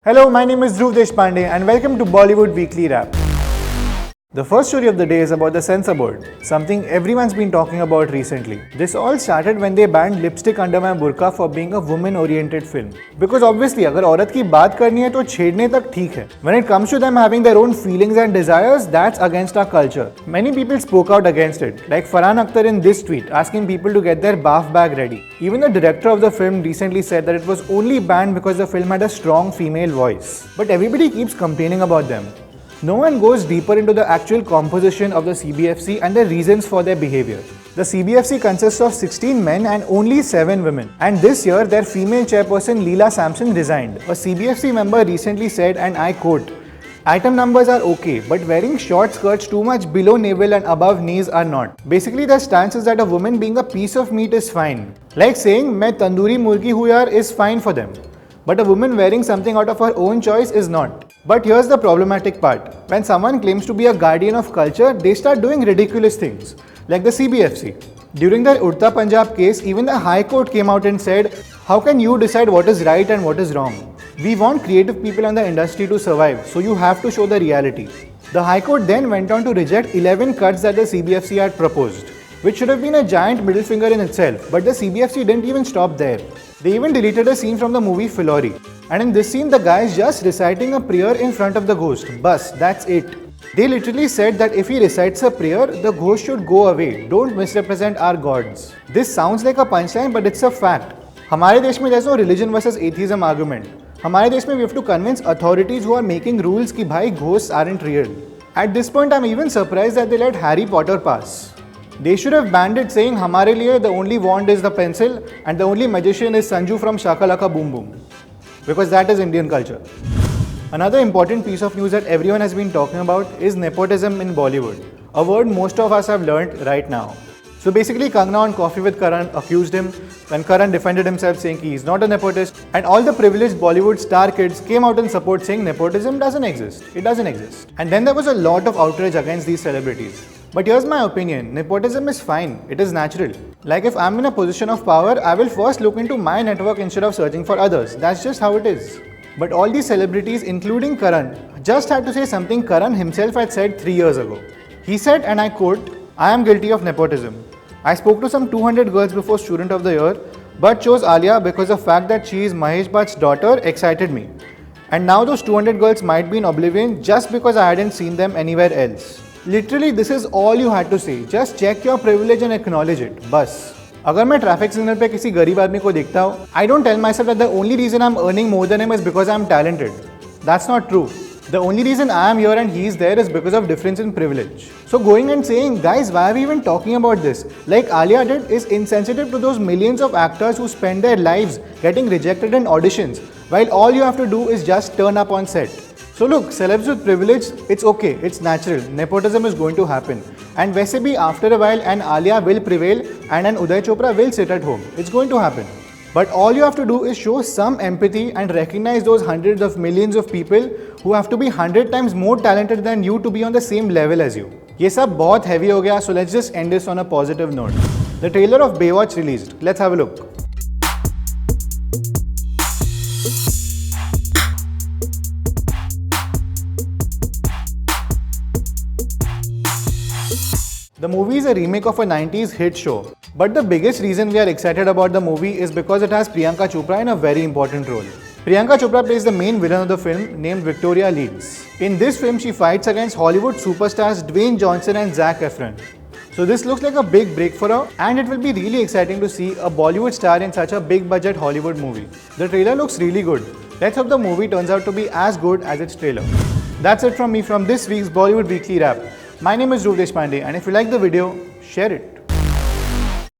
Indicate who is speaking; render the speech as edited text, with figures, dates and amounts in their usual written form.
Speaker 1: Hello, my name is Dhruv Deshpande and welcome to Bollywood Weekly Wrap. The first story of the day is about the censor board, something everyone's been talking about recently. This all started when they banned Lipstick Under My Burqa for being a woman-oriented film. Because obviously, अगर औरत की बात करनी है तो छेड़ने तक ठीक है. When it comes to them having their own feelings and desires, that's against our culture. Many people spoke out against it, like Farhan Akhtar in this tweet, asking people to get their bath bag ready. Even the director of the film recently said that it was only banned because the film had a strong female voice. But everybody keeps complaining about them. No one goes deeper into the actual composition of the CBFC and the reasons for their behavior. The CBFC consists of 16 men and only 7 women. And this year, their female chairperson Leela Sampson resigned. A CBFC member recently said, and I quote, "Item numbers are okay, but wearing short skirts too much below navel and above knees are not." Basically, their stance is that a woman being a piece of meat is fine. Like saying, "Main tandoori murgi hu yaar" is fine for them. But a woman wearing something out of her own choice is not. But here's the problematic part. When someone claims to be a guardian of culture, they start doing ridiculous things, like the CBFC. During the Udta Punjab case, even the High Court came out and said, how can you decide what is right and what is wrong? We want creative people in the industry to survive, so you have to show the reality. The High Court then went on to reject 11 cuts that the CBFC had proposed, which should have been a giant middle finger in itself, but the CBFC didn't even stop there. They even deleted a scene from the movie Filori. And in this scene, the guy is just reciting a prayer in front of the ghost. Bas, that's it. They literally said that if he recites a prayer, the ghost should go away. Don't misrepresent our gods. This sounds like a punchline, but it's a fact. हमारे देश में there's no religion versus atheism argument. हमारे देश में we have to convince authorities who are making rules कि भाई ghosts aren't real. At this point, I'm even surprised that they let Harry Potter pass. They should have banned it saying हमारे लिए the only wand is the pencil and the only magician is Sanju from Shakalaka Boom Boom. Because that is Indian culture. Another important piece of news that everyone has been talking about is nepotism in Bollywood, a word most of us have learnt right now. So basically, Kangana on Coffee with Karan accused him when Karan defended himself saying he is not a nepotist, and all the privileged Bollywood star kids came out in support saying nepotism doesn't exist. It doesn't exist. And then there was a lot of outrage against these celebrities. But here's my opinion, nepotism is fine, it is natural. Like if I'm in a position of power, I will first look into my network instead of searching for others. That's just how it is. But all these celebrities, including Karan, just had to say something Karan himself had said 3 years ago. He said, and I quote, "I am guilty of nepotism. I spoke to some 200 girls before Student of the Year, but chose Alia because the fact that she is Mahesh Bhatt's daughter excited me. And now those 200 girls might be in oblivion just because I hadn't seen them anywhere else." Literally, this is all you had to say. Just check your privilege and acknowledge it. बस. अगर मैं traffic signal पे किसी गरीब आदमी को देखता हूँ, I don't tell myself that the only reason I'm earning more than him is because I'm talented. That's not true. The only reason I am here and he is there is because of difference in privilege. So going and saying, guys, why are we even talking about this? Like Alia did, is insensitive to those millions of actors who spend their lives getting rejected in auditions, while all you have to do is just turn up on set. So look, celebs with privilege, it's okay, it's natural, nepotism is going to happen. And वैसे भी after a while an Alia will prevail and an Uday Chopra will sit at home. It's going to happen. But all you have to do is show some empathy and recognize those hundreds of millions of people who have to be 100 times more talented than you to be on the same level as you. ये सब बहुत heavy हो गया, so let's just end this on a positive note. The trailer of Baywatch released. Let's have a look. The movie is a remake of a 90s hit show. But the biggest reason we are excited about the movie is because it has Priyanka Chopra in a very important role. Priyanka Chopra plays the main villain of the film named Victoria Leeds. In this film, she fights against Hollywood superstars Dwayne Johnson and Zac Efron. So this looks like a big break for her, and it will be really exciting to see a Bollywood star in such a big budget Hollywood movie. The trailer looks really good. Let's hope the movie turns out to be as good as its trailer. That's it from me from this week's Bollywood Weekly Wrap. My name is Dhruv Deshpande, and if you like the video, share it.